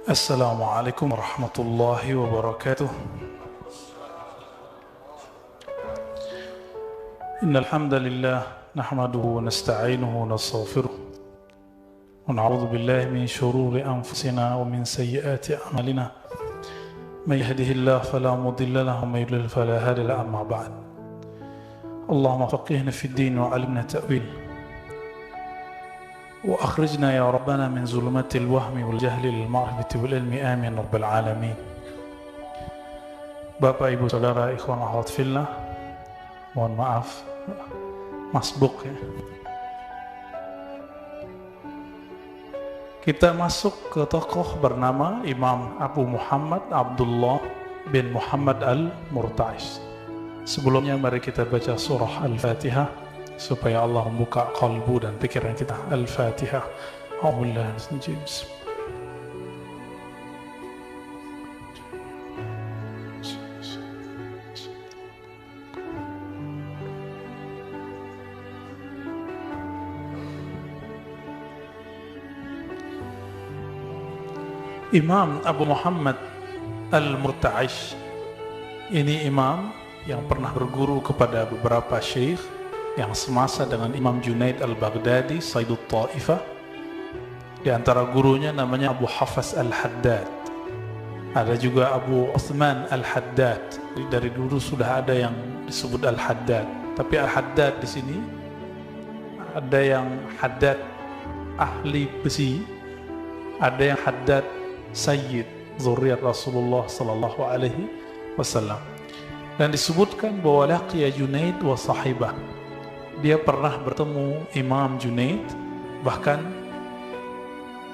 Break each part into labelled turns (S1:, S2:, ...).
S1: Assalamualaikum warahmatullahi wabarakatuh. Innal hamdalillah nahmaduhu wa nasta'inuhu wa nastaghfiruh wa na'udzu billahi min shururi anfusina wa min sayyiati a'malina. May yahdihillahu fala mudilla lahu wa may yudlil fala hadiya lahu, amma ba'd. Allahumma faqihna fid din wa 'allimna ta'wil. وأخرجنا يا ربنا من ظلمات الوهم والجهل للمعرفة والعلم آمين رب العالمين. Bapak, Ibu, Saudara, ikhwan akhwat fillah, mohon maaf masbuk ya. Kita masuk ke tokoh bernama Imam Abu Muhammad Abdullah bin Muhammad Al-Murta'ish. Sebelumnya mari kita baca surah Al-Fatihah supaya Allah membuka kalbu dan pikiran kita. Al-Fatihah. A'udzubillahi minasyaitonir rajim. Imam Abu Muhammad Al-Murta'ish ini imam yang pernah berguru kepada beberapa syekh yang semasa dengan Imam Junaid Al-Baghdadi, Sayyidut Ta'ifah. Di antara gurunya namanya Abu Hafs Al-Haddad. Ada juga Abu Uthman Al-Haddad. Dari dulu sudah ada yang disebut Al-Haddad. Tapi Al-Haddad di sini ada yang Haddad ahli besi, ada yang Haddad Sayyid, zuriat Rasulullah sallallahu alaihi wasallam. Dan disebutkan bahwa laqiya Junaid wa sahibah. Dia pernah bertemu Imam Junaid, bahkan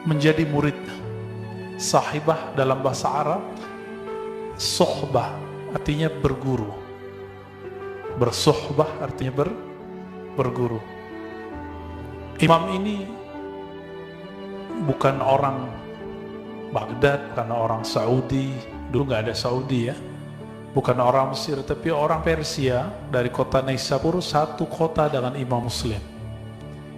S1: menjadi murid. Sahibah dalam bahasa Arab, sohbah artinya berguru. Bersohbah artinya berguru. Imam ini bukan orang Baghdad, karena orang Saudi. Dulu nggak ada Saudi ya. Bukan orang Mesir, tapi orang Persia dari kota Naisabur, satu kota dengan Imam Muslim.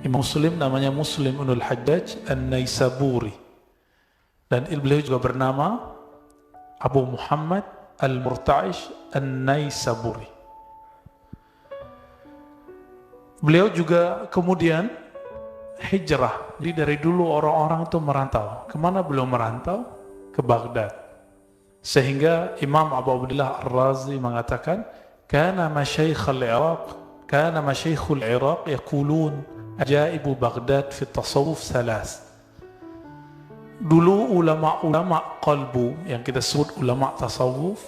S1: Imam Muslim namanya Muslim ibnul Hajjaj An-Naisaburi. Dan beliau juga bernama Abu Muhammad Al-Murta'ish An-Naisaburi. Beliau juga kemudian hijrah. Jadi dari dulu orang-orang itu merantau. Kemana beliau merantau? Ke Baghdad. Sehingga Imam Abu Abdullah Ar-Razi mengatakan, kana masyayikhul Iraq yaqulun ajaibu Baghdad fi tasawuf salas. Dulu ulama-ulama qalbu yang kita sebut ulama tasawuf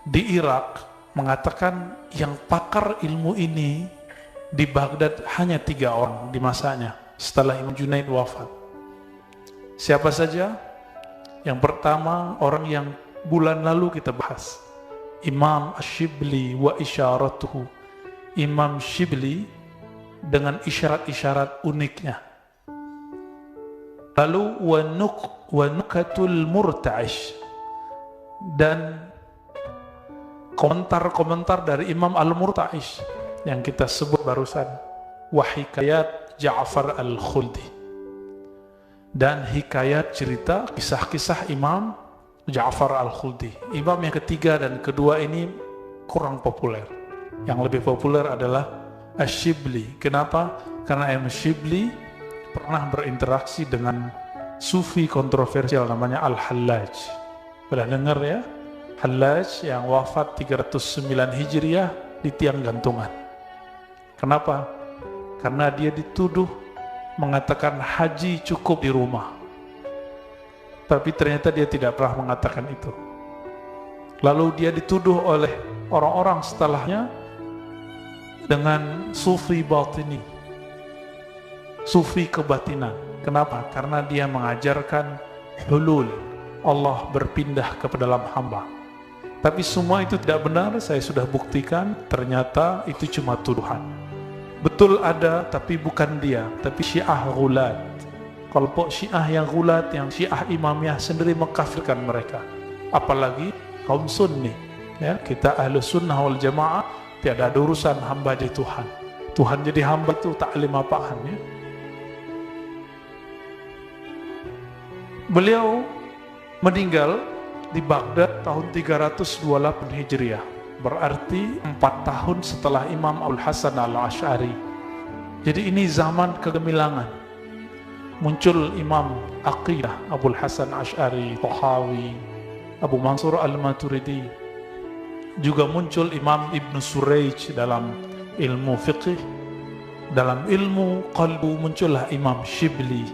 S1: di Irak mengatakan yang pakar ilmu ini di Baghdad hanya 3 orang di masanya setelah Imam Junaid wafat. Siapa saja? Yang pertama, orang yang bulan lalu kita bahas, Imam Ash-Shibli wa isyaratuhu. Imam Shibli dengan isyarat-isyarat uniknya. Lalu wa nukatul Murta'ish, dan komentar-komentar dari Imam Al-Murta'ish yang kita sebut barusan, wa hikayat Ja'far Al-Khuldi, dan hikayat cerita kisah-kisah Imam Ja'far Al-Khuldi. Imam yang ketiga dan kedua ini kurang populer. Yang lebih populer adalah Ash-Shibli. Kenapa? Karena Imam Shibli pernah berinteraksi dengan sufi kontroversial namanya Al-Hallaj. Pernah dengar ya? Hallaj yang wafat 309 Hijriah di tiang gantungan. Kenapa? Karena dia dituduh mengatakan haji cukup di rumah, tapi ternyata dia tidak pernah mengatakan itu. Lalu dia dituduh oleh orang-orang setelahnya dengan sufi batini, sufi kebatinan. Kenapa? Karena dia mengajarkan hulul, Allah berpindah ke dalam hamba. Tapi semua itu tidak benar. Saya sudah buktikan, ternyata itu cuma tuduhan. Betul ada, tapi bukan dia, tapi Syiah Ghulat. Kelompok Syiah yang Ghulat, yang Syiah Imamiyah sendiri mengkafirkan mereka. Apalagi kaum Sunni. Ya, kita Ahlus Sunnah wal Jamaah tiada ada urusan hamba di Tuhan. Tuhan jadi hamba itu taklim apaan ya? Beliau meninggal di Baghdad tahun 328 Hijriah, berarti 4 tahun setelah Imam Abul Hasan al-Asy'ari. Jadi ini zaman kegemilangan. Muncul Imam Aqidah Abul Hasan Asy'ari, Tahawi, Abu Mansur al-Maturidi. Juga muncul Imam Ibn Surayj dalam ilmu fiqh. Dalam ilmu qalbu muncullah Imam Shibli,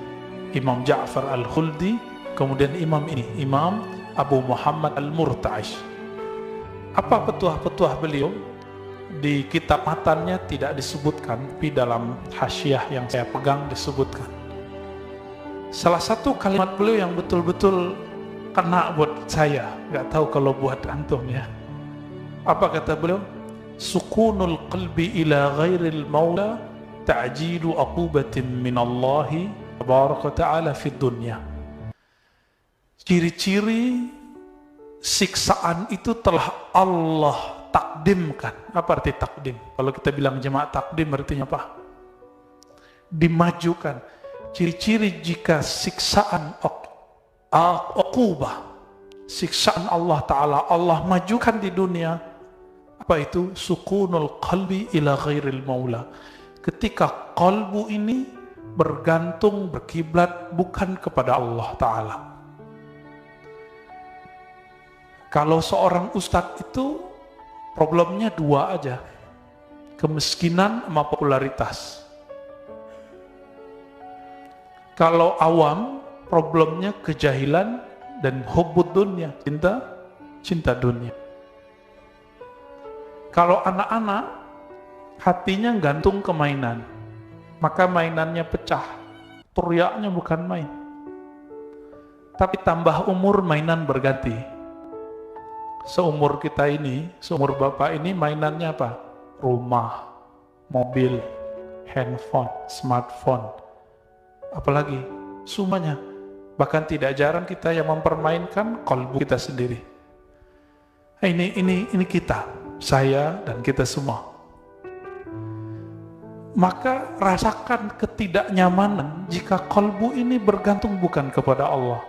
S1: Imam Ja'far al-Khuldi, kemudian Imam ini, Imam Abu Muhammad al-Murta'ish. Apa petuah-petuah beliau? Di kitab matannya tidak disebutkan, tapi dalam hasyiah yang saya pegang disebutkan. Salah satu kalimat beliau yang betul-betul kena buat saya, nggak tahu kalau buat antum ya. Apa kata beliau? Sukunul qalbi ila ghairil maula ta'jilu aqubatin minallahi tabaraka ta'ala fid dunya. Ciri-ciri siksaan itu telah Allah takdimkan. Apa arti takdim? Kalau kita bilang jemaah takdim artinya apa? Dimajukan. Ciri-ciri jika siksaan uqubah, siksaan Allah Ta'ala Allah majukan di dunia, apa itu? Sukunul qalbi ila ghairil maula. Ketika qalbu ini bergantung, berkiblat bukan kepada Allah Ta'ala. Kalau seorang ustadz itu problemnya dua aja, kemiskinan sama popularitas. Kalau awam problemnya kejahilan dan hubbud dunya, cinta dunia. Kalau anak-anak hatinya gantung ke mainan, maka mainannya pecah, teriaknya bukan main. Tapi tambah umur mainan berganti. Seumur kita ini, seumur bapak ini mainannya apa? Rumah, mobil, handphone, smartphone, apalagi semuanya. Bahkan tidak jarang kita yang mempermainkan kalbu kita sendiri. Ini kita, saya dan kita semua. Maka rasakan ketidaknyamanan jika kalbu ini bergantung bukan kepada Allah.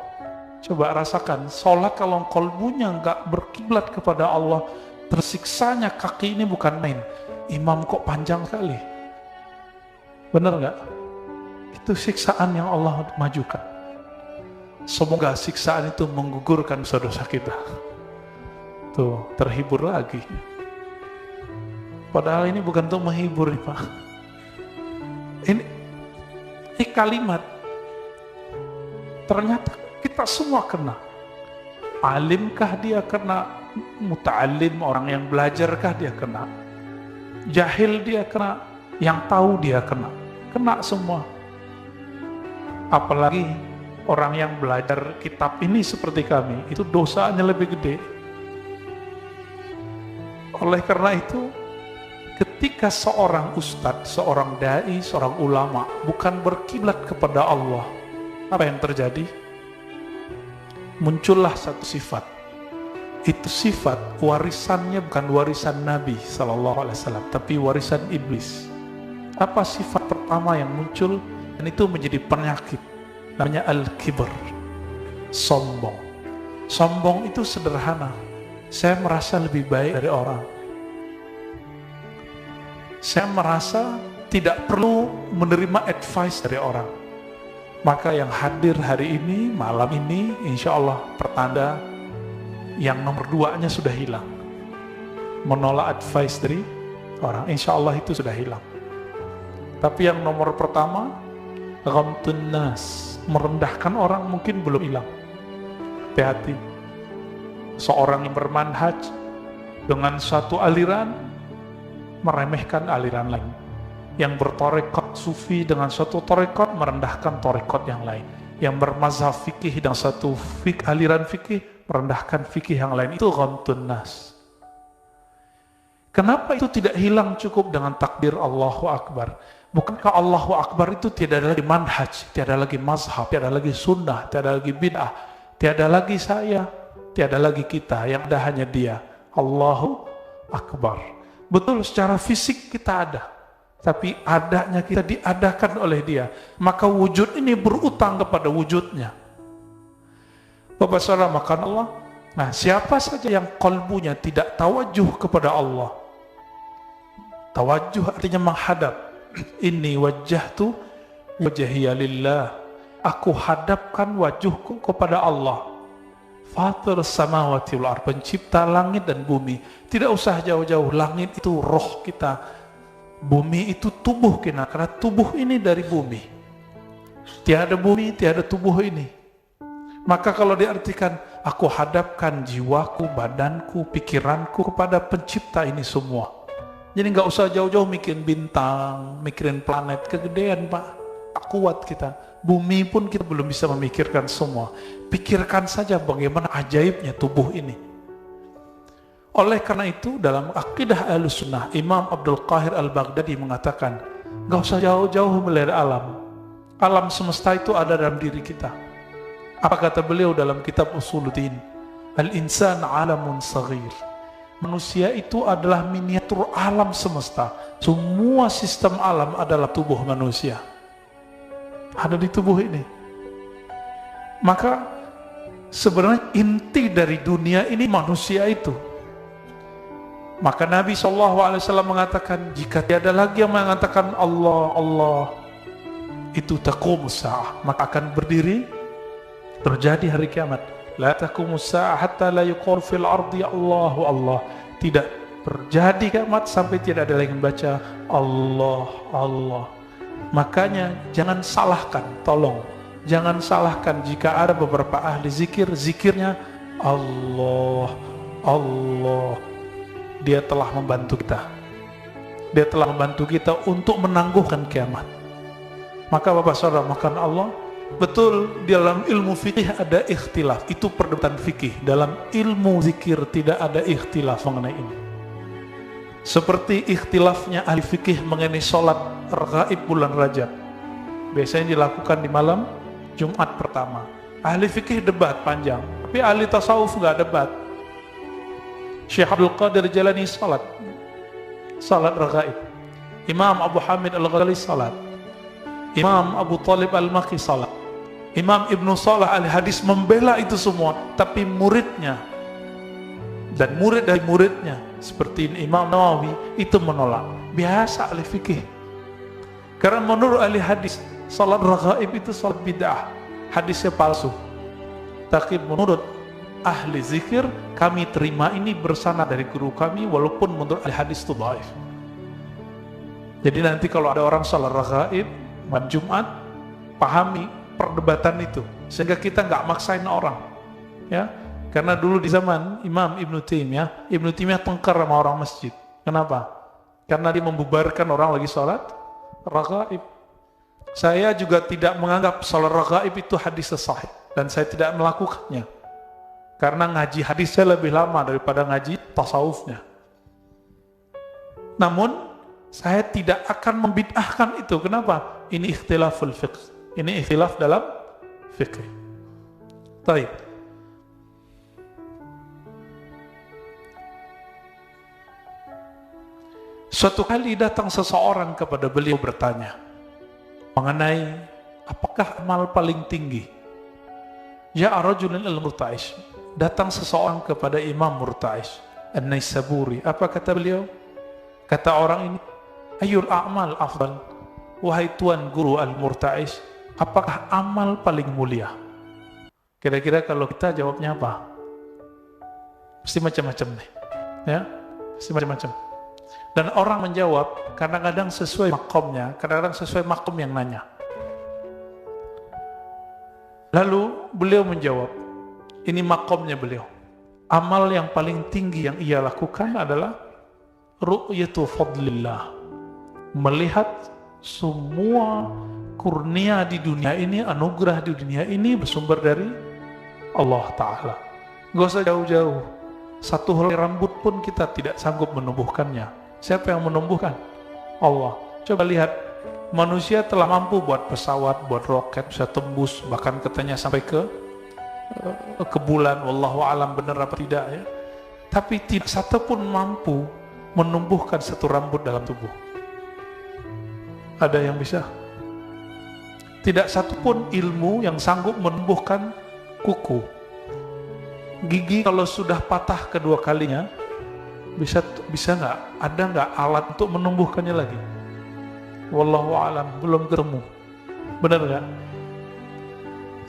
S1: Coba rasakan, sholat kalau kalbunya nggak berkiblat kepada Allah, tersiksanya kaki ini bukan main. Imam kok panjang sekali, benar nggak? Itu siksaan yang Allah majukan. Semoga siksaan itu menggugurkan dosa-dosa kita. Tuh, terhibur lagi. Padahal ini bukan untuk menghibur nih Pak. Ini kalimat. Ternyata kita semua kena. Alimkah dia kena? Muta'alim, orang yang belajarkah dia kena? Jahil dia kena? Yang tahu dia kena? Kena semua. Apalagi orang yang belajar kitab ini seperti kami, itu dosanya lebih gede. Oleh karena itu, ketika seorang ustadz, seorang dai, seorang ulama bukan berkiblat kepada Allah, apa yang terjadi? Muncullah satu sifat. Itu sifat warisannya bukan warisan Nabi SAW, tapi warisan iblis. Apa sifat pertama yang muncul? Dan itu menjadi penyakit. Namanya al-kibr, sombong. Sombong itu sederhana. Saya merasa lebih baik dari orang. Saya merasa tidak perlu menerima advice dari orang. Maka yang hadir hari ini, malam ini, insya Allah pertanda yang nomor 2-nya sudah hilang. Menolak advice dari orang, insya Allah itu sudah hilang. Tapi yang nomor pertama, ghamtun nas, merendahkan orang mungkin belum hilang. Hati-hati. Seorang yang bermanhaj dengan satu aliran, meremehkan aliran lain. Yang bertorekot sufi dengan suatu torekot, merendahkan torekot yang lain. Yang bermazhab fikih dengan satu aliran fikih, merendahkan fikih yang lain. Itu ghamtun nas. Kenapa itu tidak hilang cukup dengan takbir Allahu Akbar? Bukankah Allahu Akbar itu tidak ada lagi manhaj, tiada lagi mazhab, tiada lagi sunnah, tiada lagi bid'ah, tiada lagi saya, tiada lagi kita, yang ada hanya Dia, Allahu Akbar. Betul, secara fisik kita ada, tapi adanya kita diadakan oleh Dia. Maka wujud ini berutang kepada wujudnya. Bapak saudara makan Allah. Nah, siapa saja yang kalbunya tidak tawajuh kepada Allah. Tawajuh artinya menghadap. Inni wajjahtu wajhiya lillah. Aku hadapkan wajahku kepada Allah. Fatir samawati wal ardh, pencipta langit dan bumi. Tidak usah jauh-jauh, langit itu roh kita. Bumi itu tubuh kita, karena tubuh ini dari bumi. Tiada bumi, tiada tubuh ini. Maka kalau diartikan, aku hadapkan jiwaku, badanku, pikiranku kepada pencipta ini semua. Jadi nggak usah jauh-jauh mikirin bintang, mikirin planet, kegedean Pak. Tak kuat kita. Bumi pun kita belum bisa memikirkan semua. Pikirkan saja bagaimana ajaibnya tubuh ini. Oleh karena itu dalam akidah Ahlussunnah, Imam Abdul Qahir Al-Baghdadi mengatakan, nggak usah jauh-jauh melihat alam. Alam semesta itu ada dalam diri kita. Apa kata beliau dalam kitab Usuluddin? Al-insan alamun saghir. Manusia itu adalah miniatur alam semesta. Semua sistem alam adalah tubuh manusia. Ada di tubuh ini. Maka sebenarnya inti dari dunia ini manusia itu. Maka Nabi SAW mengatakan, jika tiada lagi yang mengatakan Allah, Allah, itu taqumus sa'ah, maka akan berdiri, terjadi hari kiamat. La taqumus sa'ah hatta la yuqal fil ardi Allahu Allah. Tidak terjadi kiamat sampai tidak ada lagi yang baca Allah, Allah. Makanya jangan salahkan, tolong jangan salahkan jika ada beberapa ahli zikir, zikirnya Allah, Allah. Dia telah membantu kita. Dia telah membantu kita untuk menangguhkan kiamat. Maka Bapak Saudara makan Allah, betul di dalam ilmu fikih ada ikhtilaf, itu perdebatan fikih. Dalam ilmu zikir tidak ada ikhtilaf mengenai ini. Seperti ikhtilafnya ahli fikih mengenai sholat raghaib bulan Rajab. Biasanya dilakukan di malam Jumat pertama. Ahli fikih debat panjang, tapi ahli tasawuf nggak debat. Syekh Abdul Qadir Jalani salat raghaib. Imam Abu Hamid Al-Ghazali salat. Imam Abu Talib Al-Maki salat. Imam Ibnu Salah Al-Hadis membela itu semua, tapi muridnya dan murid dari muridnya seperti Imam Nawawi itu menolak. Biasa ahli fikih. Karena menurut ahli hadis, salat raghaib itu salat bid'ah, hadisnya palsu. Tapi menurut ahli zikir, kami terima ini bersanad dari guru kami, walaupun menurut ahli hadis itu dhaif. Jadi nanti kalau ada orang salat raghaib malam Jumat, pahami perdebatan itu, sehingga kita nggak maksain orang, ya. Karena dulu di zaman Imam Ibnu Taimiyah tengkar sama orang masjid. Kenapa? Karena dia membubarkan orang lagi sholat raghaib. Saya juga tidak menganggap sholat raghaib itu hadis sahih, dan saya tidak melakukannya. Karena ngaji hadis saya lebih lama daripada ngaji tasawufnya. Namun saya tidak akan membid'ahkan itu. Kenapa? Ini ikhtilaful fiqh. Ini ikhtilaf dalam fikih. Baik. Suatu kali datang seseorang kepada beliau bertanya mengenai apakah amal paling tinggi. Ya rajulun al-Murta'ish. Datang seseorang kepada Imam Murta'ish An-Naisaburi. Apa kata beliau? Kata orang ini, ayyul a'mal afdal? Wahai tuan guru Al-Murta'ish, apakah amal paling mulia? Kira-kira kalau kita jawabnya apa? Pasti macam-macam nih, ya, pasti macam-macam. Dan orang menjawab kadang-kadang sesuai makomnya, kadang-kadang sesuai makom yang nanya. Lalu beliau menjawab, ini makomnya beliau. Amal yang paling tinggi yang ia lakukan adalah ru'yatu fadlillah, melihat semua kurnia di dunia ini, anugerah di dunia ini bersumber dari Allah Ta'ala. Gak usah jauh-jauh, satu helai rambut pun kita tidak sanggup menumbuhkannya. Siapa yang menumbuhkan? Allah. Coba lihat, manusia telah mampu buat pesawat, buat roket, bisa tembus, bahkan katanya sampai ke bulan. Wallahu alam benar apa tidak, ya. Tapi tidak satu pun mampu menumbuhkan satu rambut dalam tubuh. Ada yang bisa? Tidak satu pun ilmu yang sanggup menumbuhkan kuku. Gigi kalau sudah patah kedua kalinya, bisa nggak? Ada nggak alat untuk menumbuhkannya lagi? Wallahu alam, belum ketemu. Benar nggak?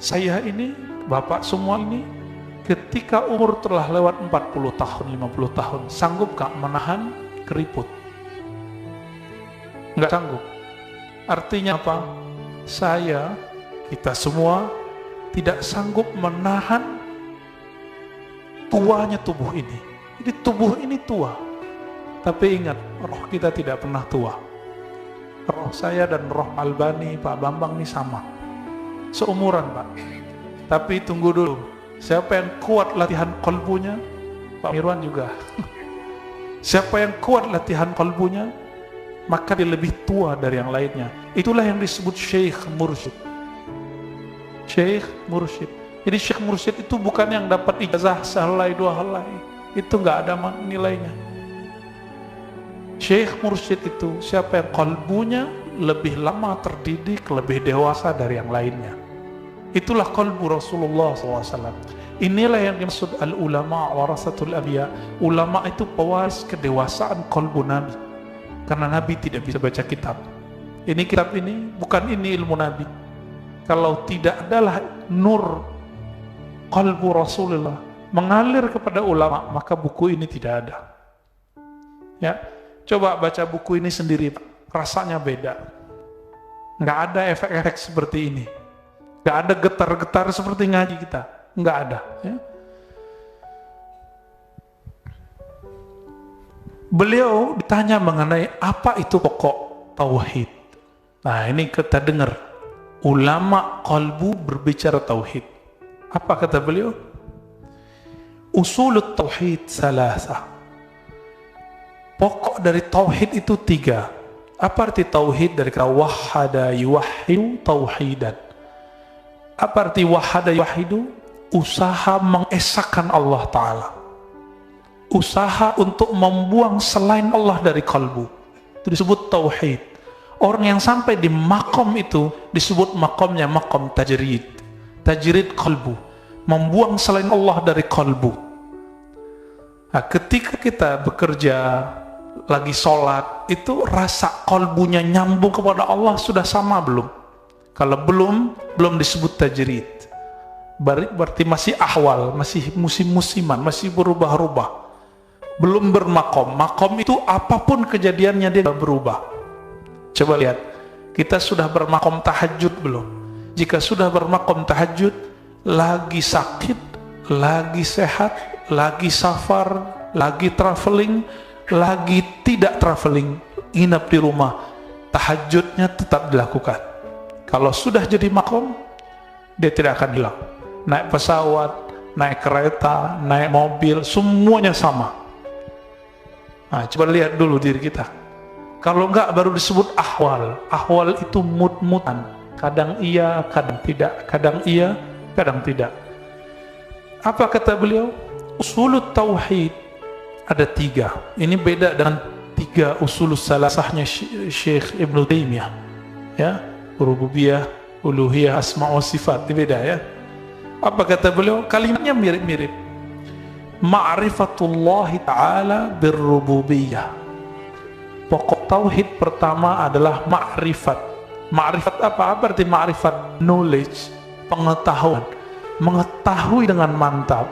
S1: Saya ini, bapak semua ini, ketika umur telah lewat 40 tahun, 50 tahun, sanggup nggak menahan keriput? Nggak sanggup. Artinya apa? Kita semua tidak sanggup menahan tuanya tubuh ini. Jadi tubuh ini tua. Tapi ingat, roh kita tidak pernah tua. Roh saya dan roh Albani, Pak Bambang ini sama. Seumuran, Pak. Tapi tunggu dulu. Siapa yang kuat latihan kolbunya? Pak Mirwan juga. Siapa yang kuat latihan kolbunya, maka dia lebih tua dari yang lainnya. Itulah yang disebut Syekh Mursyid. Syekh Mursyid. Jadi Syekh Mursyid itu bukan yang dapat ijazah sehelai dua helai. Itu nggak ada nilainya. Syekh Mursyid itu siapa yang kolbunya lebih lama terdidik, lebih dewasa dari yang lainnya. Itulah kolbu Rasulullah SAW. Inilah yang dimaksud al-ulama warasatul anbiya. Ulama itu pewaris kedewasaan kolbu Nabi. Karena Nabi tidak bisa baca kitab. Ini kitab ini, bukan ini ilmu Nabi. Kalau tidak adalah nur qalbu Rasulullah mengalir kepada ulama, maka buku ini tidak ada. Ya, coba baca buku ini sendiri, rasanya beda. Nggak ada efek-efek seperti ini, nggak ada getar-getar seperti ngaji kita, nggak ada. Ya. Beliau ditanya mengenai apa itu pokok tauhid. Nah, ini kita dengar ulama qalbu berbicara tauhid. Apa kata beliau? Usulut tauhid salasa. Pokok dari tauhid itu 3. Apa arti tauhid? Dari kata wahada yuwahhidu tauhidan. Apa arti wahada yuwahhidu? Usaha mengesahkan Allah Ta'ala. Usaha untuk membuang selain Allah dari kalbu. Itu disebut tauhid. Orang yang sampai di makom itu disebut makomnya makom tajrid. Tajrid kalbu, membuang selain Allah dari kalbu. Nah, ketika kita bekerja, lagi sholat, itu rasa kalbunya nyambung kepada Allah sudah sama belum? Kalau belum disebut tajrid. Berarti masih ahwal, masih musim-musiman, masih berubah-ubah. Belum bermakom. Makom itu apapun kejadiannya dia berubah. Coba lihat, kita sudah bermakom tahajud belum? Jika sudah bermakom tahajud, lagi sakit, lagi sehat, lagi safar, lagi traveling, lagi tidak traveling, nginap di rumah, tahajudnya tetap dilakukan. Kalau sudah jadi makom, dia tidak akan hilang. Naik pesawat, naik kereta, naik mobil, semuanya sama. Nah, coba lihat dulu diri kita. Kalau enggak baru disebut ahwal. Ahwal itu mut-mutan. Kadang iya, kadang tidak. Kadang iya, kadang tidak. Apa kata beliau? Usulut tauhid ada 3. Ini beda dengan 3 usulus salasahnya Syekh Ibnu Taimiyah. Ya, rububiyah, uluhiyah, asma wa sifat. Ini beda ya. Apa kata beliau? Kalimatnya mirip-mirip. Ma'rifatullah ta'ala birrububiyah. Pokok tauhid pertama adalah ma'rifat. Ma'rifat apa? Apa arti ma'rifat? Knowledge, pengetahuan. Mengetahui dengan mantap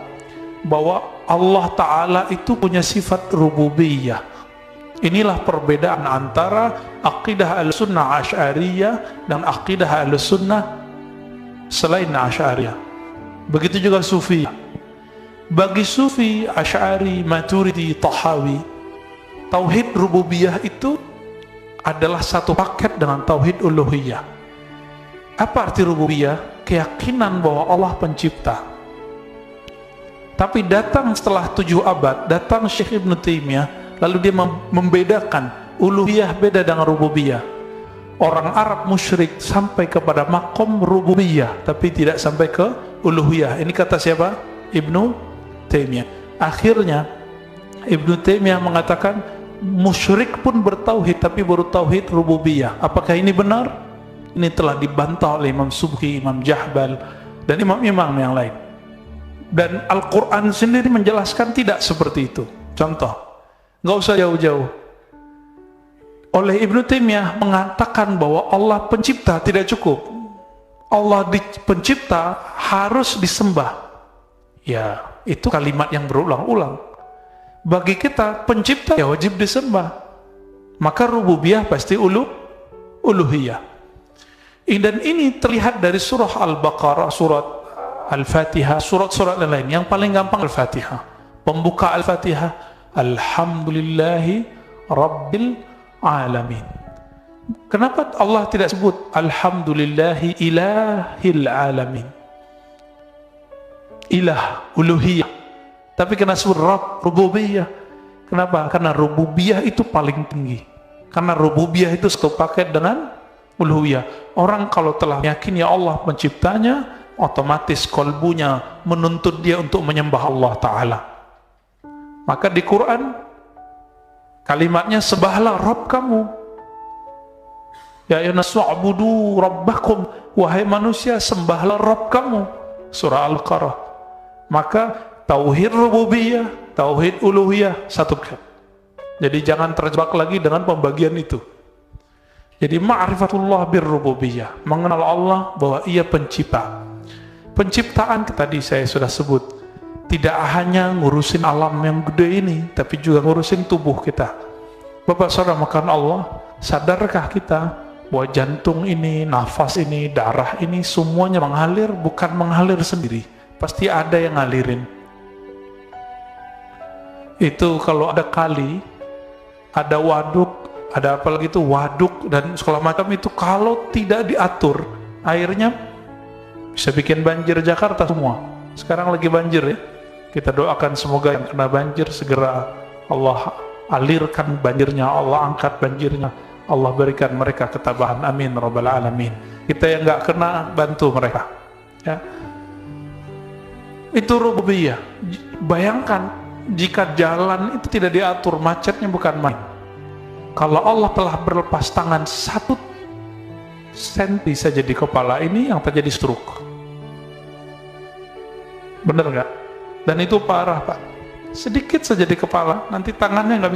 S1: bahwa Allah Ta'ala itu punya sifat rububiyah. Inilah perbedaan antara aqidah al-sunnah asy'ariyah dan aqidah al-sunnah selain asy'ariyah. Begitu juga sufi. Bagi sufi, asy'ari, maturidi, tahawi, tauhid rububiyah itu adalah satu paket dengan tauhid uluhiyah. Apa arti rububiyah? Keyakinan bahwa Allah pencipta. Tapi datang setelah 7 abad, datang Syekh Ibnu Taimiyah, lalu dia membedakan uluhiyah beda dengan rububiyah. Orang Arab musyrik sampai kepada makom rububiyah, tapi tidak sampai ke uluhiyah. Ini kata siapa? Ibnu Taimiyah. Akhirnya Ibnu Taimiyah mengatakan musyrik pun bertauhid, tapi baru tauhid rububiyah. Apakah ini benar? Ini telah dibantah oleh Imam Subki, Imam Jahbal, dan imam-imam yang lain. Dan Al-Quran sendiri menjelaskan tidak seperti itu. Contoh, nggak usah jauh-jauh. Oleh Ibnu Taimiyah mengatakan bahwa Allah pencipta tidak cukup. Allah pencipta harus disembah. Ya, itu kalimat yang berulang-ulang. Bagi kita, pencipta ya wajib disembah. Maka rububiyah pasti uluhiyah. Dan ini terlihat dari surah Al-Baqarah, surat Al-Fatihah, surat-surat lain. Yang paling gampang Al-Fatihah. Pembuka Al-Fatihah, Alhamdulillahi Rabbil Alamin. Kenapa Allah tidak sebut Alhamdulillahi Ilahil Alamin? Ilah, uluhiyah. Tapi kena sebut Rabb, rububiyah. Kenapa? Karena rububiyah itu paling tinggi. Karena rububiyah itu sepaket dengan uluhiyah. Orang kalau telah yakin ya Allah penciptanya, otomatis kolbunya menuntut dia untuk menyembah Allah Ta'ala. Maka di Quran kalimatnya sembahlah Rabb kamu. Ya ayyuhannas wa'budu rabbakum, wahai manusia sembahlah Rabb kamu. Surah Al-Baqarah. Maka tauhid rububiyah, tauhid uluhiyah satukan. Jadi jangan terjebak lagi dengan pembagian itu. Jadi ma'rifatullah birrububiyah, mengenal Allah bahwa ia pencipta. Penciptaan tadi saya sudah sebut, tidak hanya ngurusin alam yang gede ini, tapi juga ngurusin tubuh kita. Bapak saudara makan Allah, sadarkah kita bahwa jantung ini, nafas ini, darah ini semuanya mengalir, bukan mengalir sendiri. Pasti ada yang ngalirin. Itu kalau ada kali, ada waduk, ada apalagi itu waduk dan segala macam itu, kalau tidak diatur, airnya bisa bikin banjir Jakarta semua. Sekarang lagi banjir ya. Kita doakan semoga yang kena banjir segera Allah alirkan banjirnya, Allah angkat banjirnya, Allah berikan mereka ketabahan. Amin rabbal alamin. Kita yang nggak kena bantu mereka. Ya. Itu rububiyah. Bayangkan jika jalan itu tidak diatur, macetnya bukan main. Kalau Allah telah berlepas tangan 1 senti saja di kepala ini, yang terjadi stroke. Bener nggak? Dan itu parah Pak. Sedikit saja di kepala, nanti tangannya nggak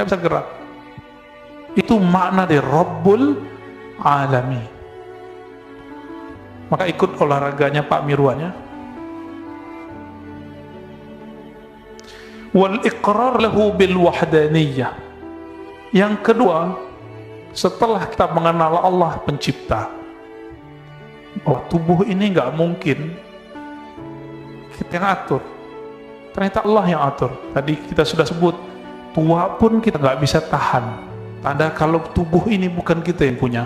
S1: bisa gerak. Itu makna dari Rabbul Alamin. Maka ikut olahraganya Pak Mirwan ya. Wal iqrar lahu bil wahdaniyah. Yang kedua, setelah kita mengenal Allah pencipta, bahwa tubuh ini nggak mungkin kita yang atur, ternyata Allah yang atur. Tadi kita sudah sebut, tua pun kita nggak bisa tahan. Tanda kalau tubuh ini bukan kita yang punya.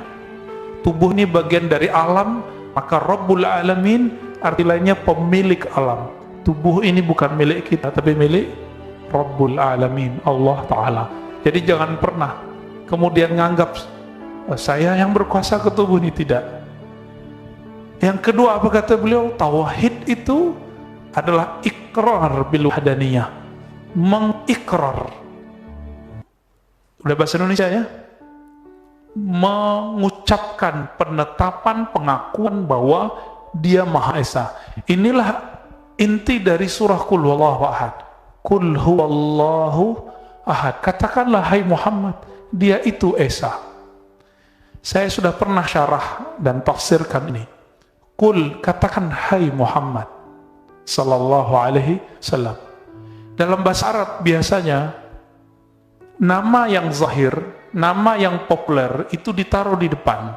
S1: Tubuh ini bagian dari alam, maka Rabbul Alamin arti lainnya pemilik alam. Tubuh ini bukan milik kita, tapi milik Rabbul Alamin, Allah Ta'ala. Jadi jangan pernah kemudian nganggap saya yang berkuasa ke tubuh ini, tidak. Yang kedua apa kata beliau? Tauhid itu adalah ikrar bil wahdaniyah, mengikrar. Udah bahasa Indonesia ya? Mengucapkan penetapan, pengakuan bahwa dia Maha Esa. Inilah inti dari surah Qul Huwallahu Ahad. Qul Huwallahu Ahad. Katakanlah hai Muhammad, dia itu Esa. Saya sudah pernah syarah dan tafsirkan ini. Qul, katakan hai Muhammad sallallahu alaihi wasallam. Dalam bahasa Arab biasanya nama yang zahir, nama yang populer itu ditaruh di depan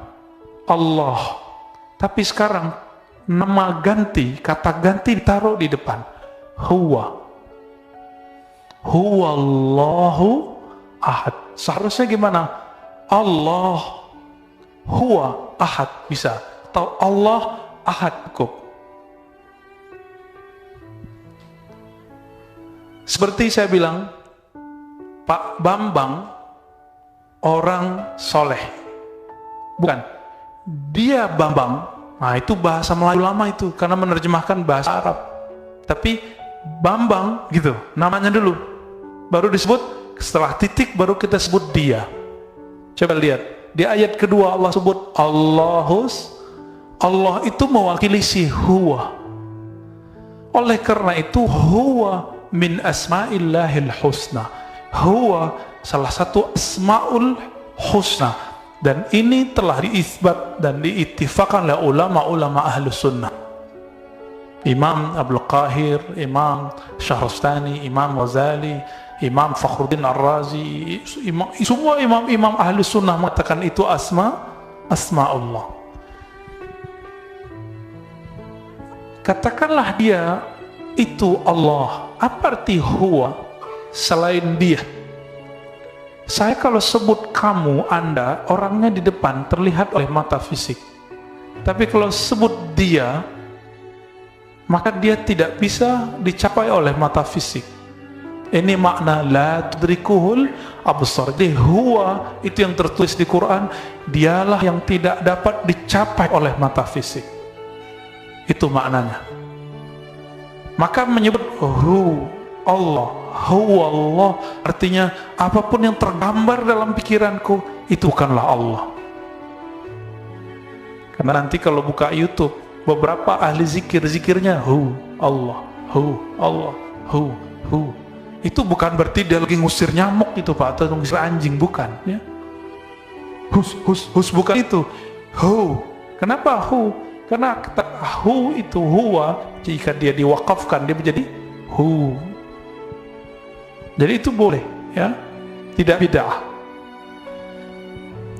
S1: Allah. Tapi sekarang nama ganti, kata ganti ditaruh di depan Huwa. Huwallahu Ahad. Seharusnya gimana? Allah Huwa Ahad bisa, atau Allah Ahad cukup. Seperti saya bilang, Pak Bambang orang soleh, bukan, dia Bambang. Nah itu bahasa Melayu lama itu, karena menerjemahkan bahasa Arab. Tapi Bambang gitu, namanya dulu, baru disebut, setelah titik baru kita sebut dia. Coba lihat, di ayat kedua Allah sebut Allahus, Allah itu mewakili si Huwa. Oleh karena itu, huwa min asma'illahil husna. Huwa salah satu asma'ul husna. Dan ini telah diisbat dan diittifaqkan oleh ulama-ulama ahlus sunnah. Imam Abdul Qahir, Imam Syahrastani, Imam Ghazali, Imam Fakhruddin Ar-Razi, semua imam-imam ahlus sunnah mengatakan itu asma Allah. Katakanlah dia itu Allah. Apa arti huwa selain dia? Saya kalau sebut kamu, Anda, orangnya di depan terlihat oleh mata fisik. Tapi kalau sebut dia, maka dia tidak bisa dicapai oleh mata fisik. Ini makna la tudrikuhul absar. Jadi huwa itu yang tertulis di Quran, dialah yang tidak dapat dicapai oleh mata fisik. Itu maknanya. Maka menyebut Allah, huwa Allah, artinya apapun yang tergambar dalam pikiranku itu bukanlah Allah. Karena nanti kalau buka YouTube, beberapa ahli zikirnya Allah, Allah, itu bukan berarti dia lagi ngusir nyamuk itu Pak, atau ngusir anjing, bukan ya. Hus bukan itu. Kenapa karena kata itu huwa, jika dia diwakafkan dia menjadi jadi itu boleh ya, tidak bid'ah.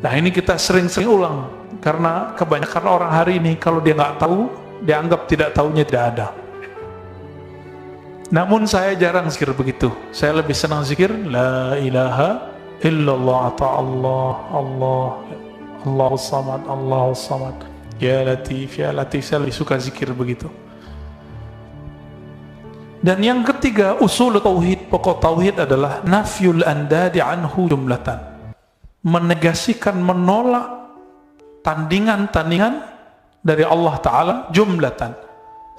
S1: Nah ini kita sering-sering ulang, karena kebanyakan orang hari ini kalau dia nggak tahu, dia anggap tidak tahunya tidak ada. Namun saya jarang zikir begitu. Saya lebih senang zikir la ilaha illallah atau Allahus samad, Allahus samad, ya latif, ya latif. Saya lebih suka zikir begitu. Dan yang ketiga, usul tauhid, pokok tauhid adalah nafyul andadi anhu jumlatan. Menegasikan, menolak tandingan-tandingan dari Allah Ta'ala jumlatan,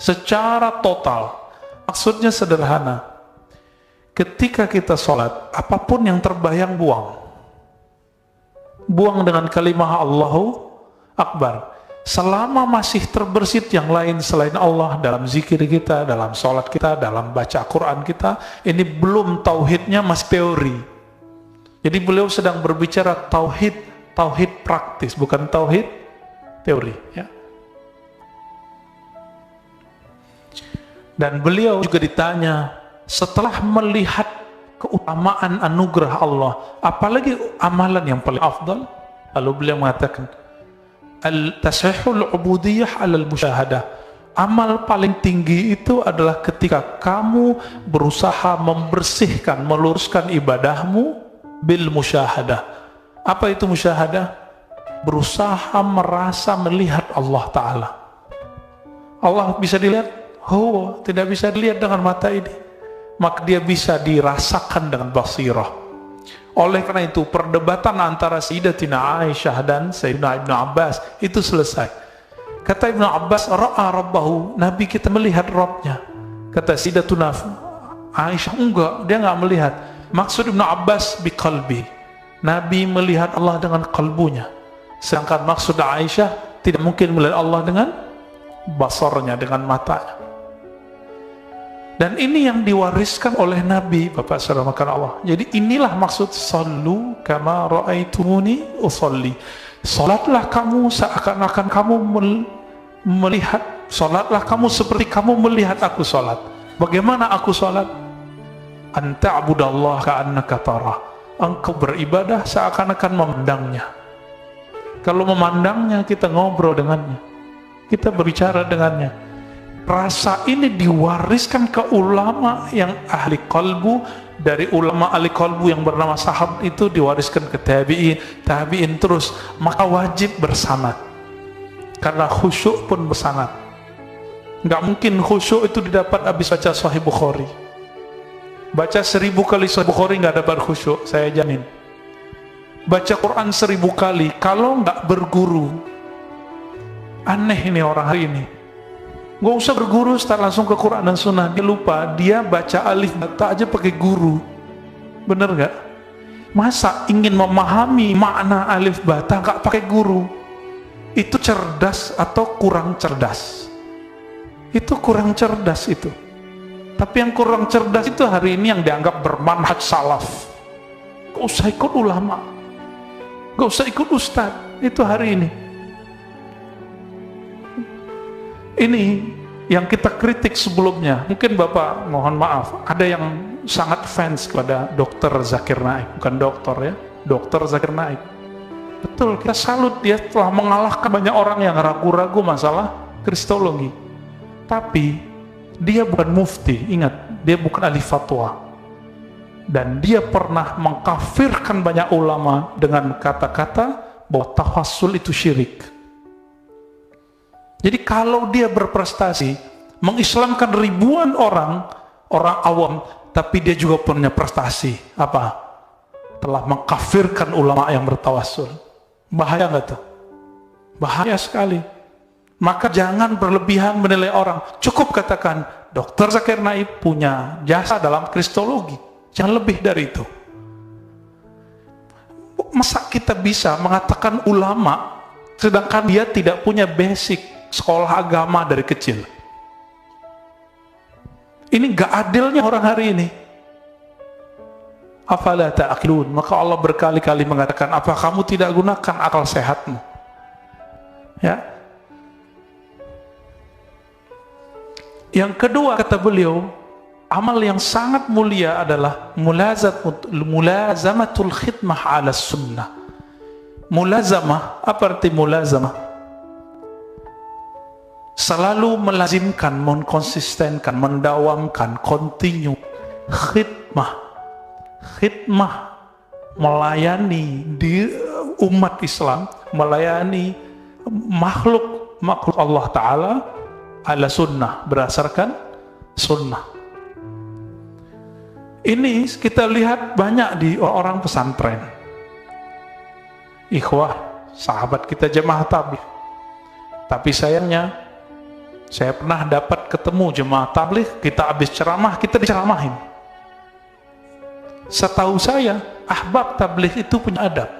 S1: secara total. Maksudnya sederhana, ketika kita sholat, apapun yang terbayang buang dengan kalimah Allahu Akbar. Selama masih terbersit yang lain selain Allah dalam zikir kita, dalam sholat kita, dalam baca Quran kita, ini belum tauhidnya, masih teori. Jadi beliau sedang berbicara tauhid praktis, bukan tauhid teori ya. Dan beliau juga ditanya setelah melihat keutamaan anugerah Allah, apalagi amalan yang paling afdal, lalu beliau mengatakan al-tasihul ubudiyah alal musyahadah. Amal paling tinggi itu adalah ketika kamu berusaha membersihkan, meluruskan ibadahmu bil musyahadah. Apa itu musyahadah? Berusaha merasa melihat Allah Ta'ala. Allah bisa dilihat? Tidak bisa dilihat dengan mata ini. Maka dia bisa dirasakan dengan basirah. Oleh karena itu perdebatan antara Sayyidatina Aisyah dan Sayyidina Ibnu Abbas itu selesai. Kata Ibnu Abbas, ra'a rabbahu, Nabi kita melihat Rabbnya. Kata Sayyidatuna Aisyah, enggak, dia enggak melihat. Maksud Ibnu Abbas biqalbi, Nabi melihat Allah dengan kalbunya. Sedangkan maksud Aisyah, tidak mungkin melihat Allah dengan basarnya, dengan matanya. Dan ini yang diwariskan oleh Nabi, Bapak Saudara makan Allah. Jadi inilah maksud sallu kama ra'aitumuni usolli. Salatlah kamu seakan-akan kamu melihat, salatlah kamu seperti kamu melihat aku salat. Bagaimana aku salat? Anta'budallaha ka'annaka tarah. Engkau beribadah seakan-akan memandangnya. Kalau memandangnya, kita ngobrol dengannya, kita berbicara dengannya. Rasa ini diwariskan ke ulama yang ahli qalbu, dari ulama ahli qalbu yang bernama sahabat itu diwariskan ke tabi'in terus, maka wajib bersanad. Karena khusyuk pun bersanad. Nggak mungkin khusyuk itu didapat habis baca Sahih Bukhari. Baca 1000 kali Sahih Bukhari nggak dapat khusyuk, saya jamin. Baca Quran 1000 kali, kalau nggak berguru, aneh ini orang hari ini. Gak usah berguru, start langsung ke Quran dan Sunnah. Dia lupa, dia baca alif bata aja pakai guru. Bener gak? Masa ingin memahami makna alif bata gak pakai guru? Itu cerdas atau kurang cerdas? Itu kurang cerdas itu. Tapi yang kurang cerdas itu hari ini yang dianggap bermanhaj salaf. Gak usah ikut ulama, gak usah ikut ustadz. Itu hari ini. Ini yang kita kritik sebelumnya. Mungkin Bapak mohon maaf, ada yang sangat fans kepada Dr. Zakir Naik. Bukan dokter ya, Dr. Zakir Naik. Betul, kita salut, dia telah mengalahkan banyak orang yang ragu-ragu masalah kristologi. Tapi dia bukan mufti, ingat, dia bukan ahli fatwa. Dan dia pernah mengkafirkan banyak ulama dengan kata-kata bahwa tawassul itu syirik. Jadi kalau dia berprestasi mengislamkan ribuan orang awam, tapi dia juga punya prestasi apa? Telah mengkafirkan ulama yang bertawassul. Bahaya nggak tuh? Bahaya sekali. Maka jangan berlebihan menilai orang. Cukup katakan Dr. Zakir Naik punya jasa dalam kristologi. Jangan lebih dari itu. Masa kita bisa mengatakan ulama sedangkan dia tidak punya basic sekolah agama dari kecil? Ini gak adilnya orang hari ini. Afala ta'qilun. Maka Allah berkali-kali mengatakan, apa kamu tidak gunakan akal sehatmu? Ya. Yang kedua kata beliau, amal yang sangat mulia adalah mulazamatul khidmah ala sunnah. Mulazamah, apa arti mulazamah? Selalu melazimkan, menkonsistenkan, mendawamkan, continue. Khidmah, melayani di umat Islam, melayani makhluk Allah Ta'ala ala sunnah, berdasarkan sunnah. Ini kita lihat banyak di orang pesantren. Ikhwah, sahabat kita jemaah tabligh. Tapi sayangnya, saya pernah dapat ketemu jemaah tabligh, kita habis ceramah, kita diceramahin. Setahu saya, ahbab tabligh itu punya adab.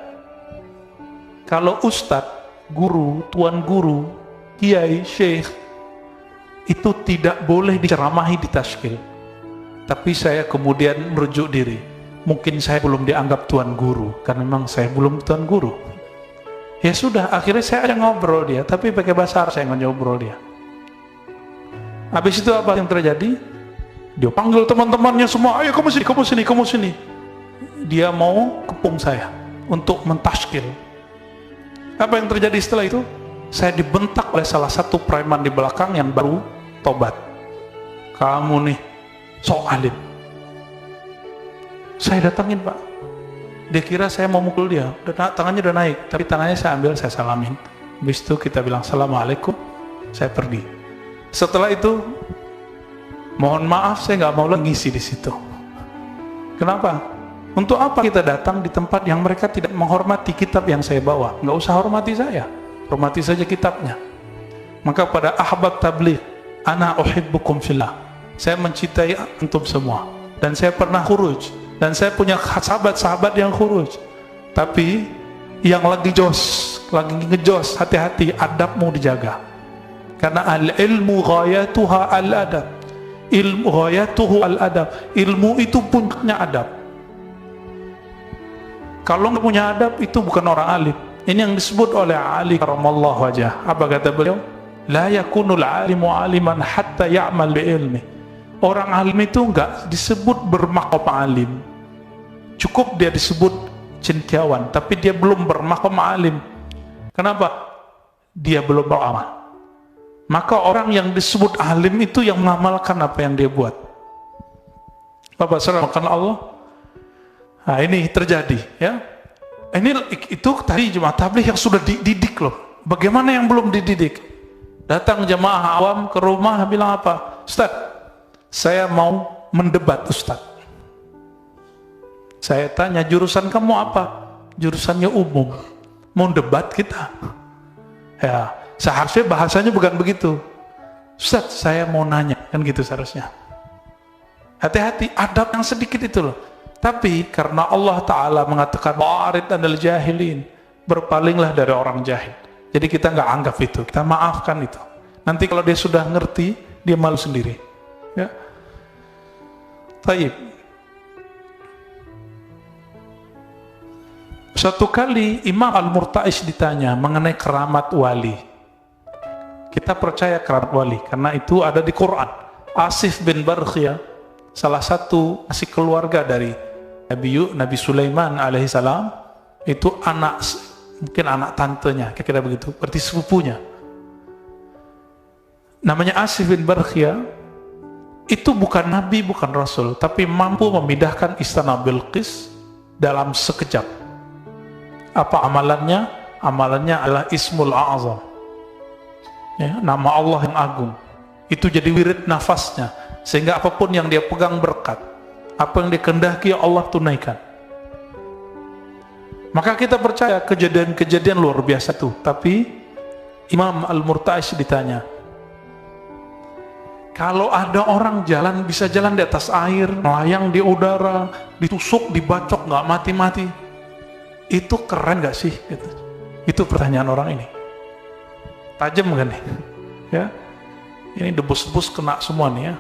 S1: Kalau ustadz, guru, tuan guru, kiai, syekh, itu tidak boleh diceramahi di taskil. Tapi saya kemudian merujuk diri. Mungkin saya belum dianggap tuan guru, karena memang saya belum tuan guru. Ya sudah, akhirnya saya ngobrol dia, tapi pakai bahasa Arab saya ngobrol dia. Habis itu apa yang terjadi? Dia panggil teman-temannya semua, ayo kamu sini. Dia mau kepung saya untuk mentaskil. Apa yang terjadi setelah itu? Saya dibentak oleh salah satu preman di belakang yang baru tobat. Kamu nih, sok alim. Saya datangin Pak. Dia kira saya mau mukul dia, tangannya udah naik, tapi tangannya saya ambil, saya salamin. Habis itu kita bilang assalamualaikum, saya pergi. Setelah itu, mohon maaf saya nggak mau lagi ngisi di situ. Kenapa? Untuk apa kita datang di tempat yang mereka tidak menghormati kitab yang saya bawa? Nggak usah hormati saya, hormati saja kitabnya. Maka pada ahbab tabligh, ana uhibbukum fillah. Saya mencintai antum semua, dan saya pernah khuruj, dan saya punya sahabat-sahabat yang khuruj. Tapi yang lagi ngejos, hati-hati, adabmu dijaga. Karena al-ilmu ghayatuha al-adab. Ilmu ghayatuhu al-adab. Ilmu itu puncaknya adab. Kalau nggak punya adab, itu bukan orang alim. Ini yang disebut oleh Ali karamallahu wajah. Apa kata beliau? La yakunul alimu aliman hatta ya'mal bi ilmi. Orang alim itu nggak disebut bermakom alim. Cukup dia disebut cendekiawan, tapi dia belum bermakom alim. Kenapa? Dia belum beramal. Maka orang yang disebut alim itu yang mengamalkan apa yang dia buat. Bapak saudara, makan Allah. Nah ini terjadi ya. Itu tadi jemaah tabligh yang sudah dididik loh. Bagaimana yang belum dididik? Datang jemaah awam ke rumah bilang apa? Ustaz, saya mau mendebat Ustaz. Saya tanya, jurusan kamu apa? Jurusannya umum. Mau debat kita? Ya, seharusnya bahasanya bukan begitu. Ustaz, saya mau nanya, kan gitu seharusnya. Hati-hati, adab yang sedikit itu loh. Tapi karena Allah Ta'ala mengatakan wa'arid anil jahilin, berpalinglah dari orang jahil. Jadi kita nggak anggap itu, kita maafkan itu. Nanti kalau dia sudah ngerti, dia malu sendiri. Ya. Taib. Suatu kali Imam Al-Murta'ish ditanya mengenai keramat wali. Kita percaya keramat wali karena itu ada di Quran. Asif bin Barkhiyah, salah satu asli keluarga dari Nabi Sulaiman alaihissalam, itu mungkin anak tantenya, kira-kira begitu, berarti sepupunya. Namanya Asif bin Barkhiyah. Itu bukan nabi, bukan rasul, tapi mampu memindahkan istana Bilqis dalam sekejap. Apa amalannya? Amalannya adalah Ismul A'zam, ya, nama Allah yang agung. Itu jadi wirid nafasnya, sehingga apapun yang dia pegang berkat, apa yang dikehendaki Allah tunaikan. Maka kita percaya kejadian-kejadian luar biasa itu. Tapi Imam Al-Murta'ish ditanya, kalau ada orang bisa jalan di atas air, melayang di udara, ditusuk, dibacok, nggak mati-mati, itu keren gak sih? Gitu. Itu pertanyaan orang ini. Tajam kan nih? Ya, ini debus-debus kena semua nih ya.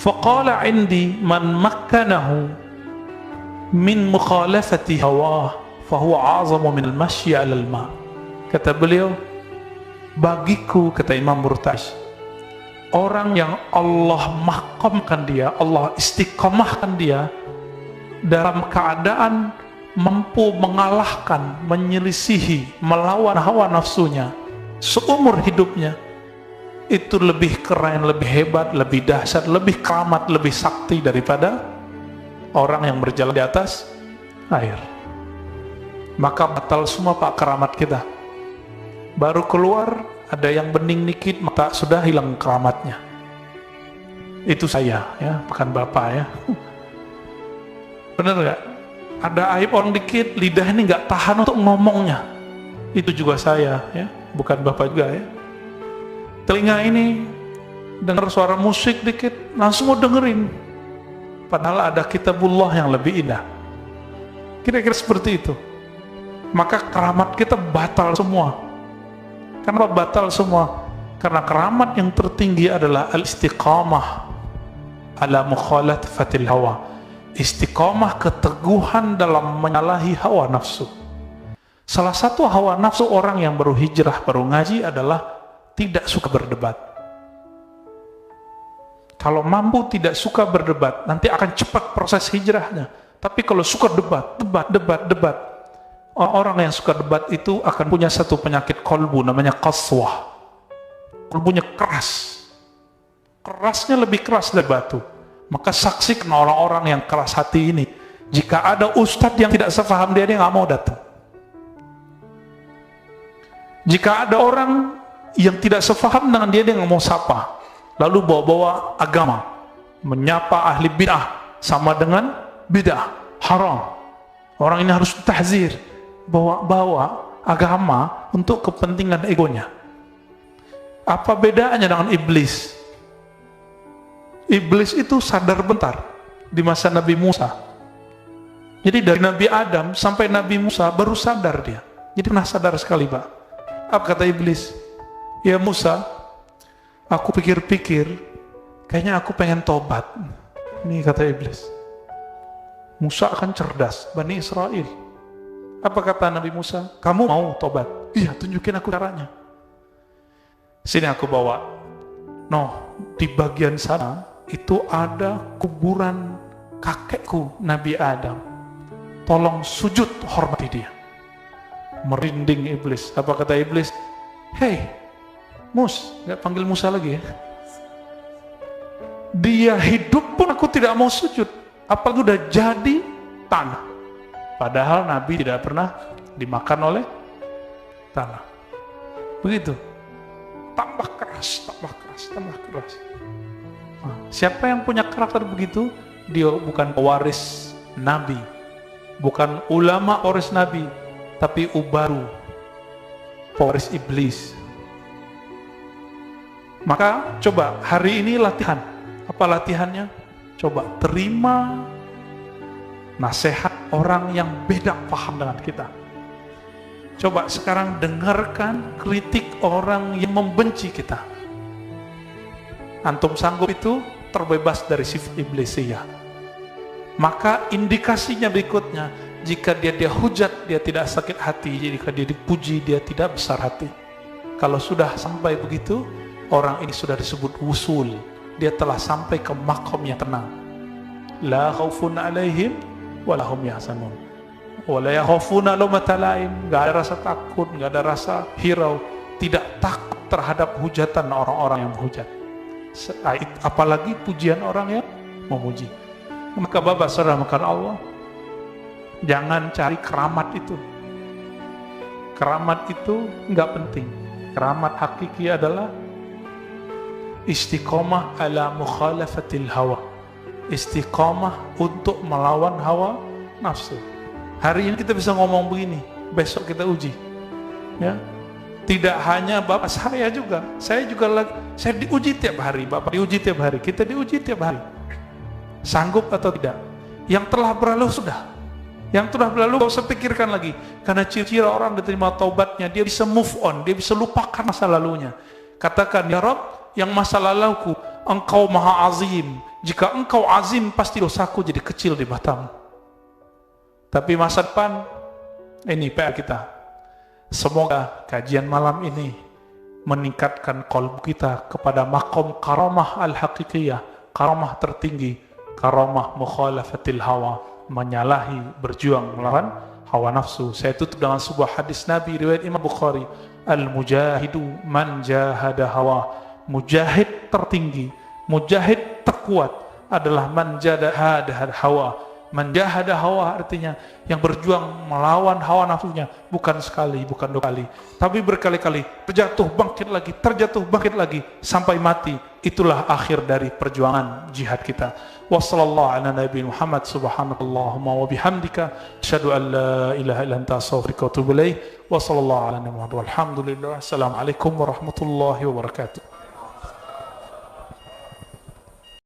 S1: Faqala indi man makkanahu min mukhalafati hawah fahuwa a'zamu min al-mashyi 'ala al-ma'. Kata beliau, bagiku, kata Imam Murta'ish, orang yang Allah mahkamkan dia, Allah istiqamahkan dia dalam keadaan mampu mengalahkan, menyelisihi, melawan hawa nafsunya seumur hidupnya, itu lebih keren, lebih hebat, lebih dahsyat, lebih keramat, lebih sakti daripada orang yang berjalan di atas air. Maka batal semua pak keramat kita. Baru keluar ada yang bening dikit, maka sudah hilang keramatnya. Itu saya ya, bukan bapak ya. Bener gak? Ada aib orang dikit, lidah ini gak tahan untuk ngomongnya. Itu juga saya ya, bukan bapak juga ya. Telinga ini dengar suara musik dikit, langsung mau dengerin. Padahal ada kitabullah yang lebih indah. Kira-kira seperti itu. Maka keramat kita batal semua. Kenapa batal semua? Karena keramat yang tertinggi adalah al-istiqamah ala mukhalafatil hawa. Istiqamah, keteguhan dalam menyalahi hawa nafsu. Salah satu hawa nafsu orang yang baru hijrah, baru ngaji adalah tidak suka berdebat. Kalau mampu tidak suka berdebat, nanti akan cepat proses hijrahnya. Tapi kalau suka debat, orang yang suka debat itu akan punya satu penyakit kolbu, namanya qaswah. Kolbunya keras. Kerasnya lebih keras dari batu. Maka saksikan orang-orang yang keras hati ini. Jika ada ustadz yang tidak sepaham dia nggak mau datang. Jika ada orang yang tidak sepaham dengan dia nggak mau sapa. Lalu bawa-bawa agama, menyapa ahli bid'ah sama dengan bid'ah, haram. Orang ini harus tahzir, bawa agama untuk kepentingan egonya. Apa bedanya dengan iblis? Iblis itu sadar bentar di masa Nabi Musa. Jadi dari Nabi Adam sampai Nabi Musa baru sadar dia. Jadi pernah sadar sekali Pak. Apa kata iblis? Ya Musa, aku pikir-pikir, kayaknya aku pengen tobat. Ini kata iblis. Musa akan cerdas, Bani Israel. Apa kata Nabi Musa? Kamu mau tobat? Iya, tunjukin aku caranya. Sini aku bawa. Di bagian sana itu ada kuburan kakekku Nabi Adam. Tolong sujud hormati dia. Merinding iblis. Apa kata iblis? Hei, Mus, gak panggil Musa lagi ya. Dia hidup pun aku tidak mau sujud. Apalagi udah jadi tanah. Padahal Nabi tidak pernah dimakan oleh tanah. Begitu. Tambah keras. Nah, siapa yang punya karakter begitu? Dia bukan pewaris Nabi, bukan ulama pewaris Nabi, tapi ubaru, pewaris iblis. Maka coba hari ini latihan. Apa latihannya? Coba terima nasihat orang yang beda paham dengan kita. Coba sekarang dengarkan kritik orang yang membenci kita. Antum sanggup itu terbebas dari sifat iblisiyah. Maka indikasinya berikutnya, jika dia hujat, dia tidak sakit hati. Jika dia dipuji, dia tidak besar hati. Kalau sudah sampai begitu, orang ini sudah disebut wusul. Dia telah sampai ke makom yang tenang. La khaufun alaihim walahum yahzanun. Wala yakhafuna lawmata laim. Gak ada rasa takut, gak ada rasa hirau, tidak takut terhadap hujatan orang-orang yang menghujat. Apalagi pujian orang yang memuji. Maka Bapak saudara makan Allah, jangan cari keramat itu. Keramat itu enggak penting. Keramat hakiki adalah istiqomah ala mukhalafatil hawa. Istiqomah untuk melawan hawa nafsu. Hari ini kita bisa ngomong begini, besok kita uji. Ya. Tidak hanya Bapak, saya juga saya diuji tiap hari, Bapak diuji tiap hari, kita diuji tiap hari. Sanggup atau tidak? Yang telah berlalu sudah. Yang telah berlalu gak usah pikirkan lagi. Karena ciri-ciri orang diterima taubatnya, dia bisa move on, dia bisa lupakan masa lalunya. Katakan, ya Rabb, yang masa laluku, Engkau maha azim. Jika Engkau azim, pasti dosaku jadi kecil di matamu. Tapi masa depan, ini PR kita. Semoga kajian malam ini meningkatkan qalbu kita kepada makom karamah al-haqiqiyah, karamah tertinggi, karamah mukhalafatil hawa, menyalahi, berjuang melawan hawa nafsu. Saya tutup dengan sebuah hadis Nabi riwayat Imam Bukhari, al-mujahidu man jahada hawa. Mujahid tertinggi, mujahid terkuat adalah man jahada hawa. Man jahada hawa artinya yang berjuang melawan hawa nafsunya, bukan sekali, bukan dua kali, tapi berkali-kali, terjatuh bangkit lagi sampai mati. Itulah akhir dari perjuangan jihad kita. Wassallallahu ala nabi Muhammad, subhanakallahumma wa bihamdika, asyhadu an la ilaha illa anta, astaghfiruka wa atubu ilaik. Wassallallahu ala nabi Muhammad, walhamdulillah. Assalamualaikum warahmatullahi wabarakatuh.